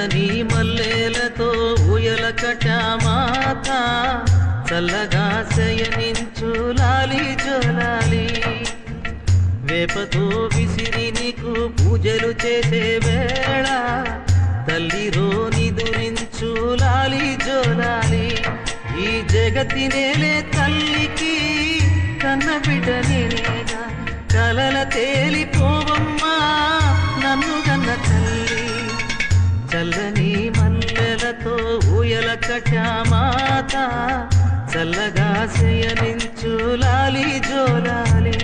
చల్లని మల్లెలతో ఊయల కట్టామాత చల్లగా శయనించు లాలి జోలాలి వేపతో విసిరి నీకు పూజలు చేసే వేళ తల్లిరో నిదురించు లాలి జోలాలి ఈ జగతి నేలే తల్లికి కన్న బిడ్డ నేనేగా కలల తేలిపోవమ్మా నన్ను కన్న తల్లి చల్లని మల్లెలతో ఊయల కట్టామాత చల్లగా శయనించు లాలి జోలాలి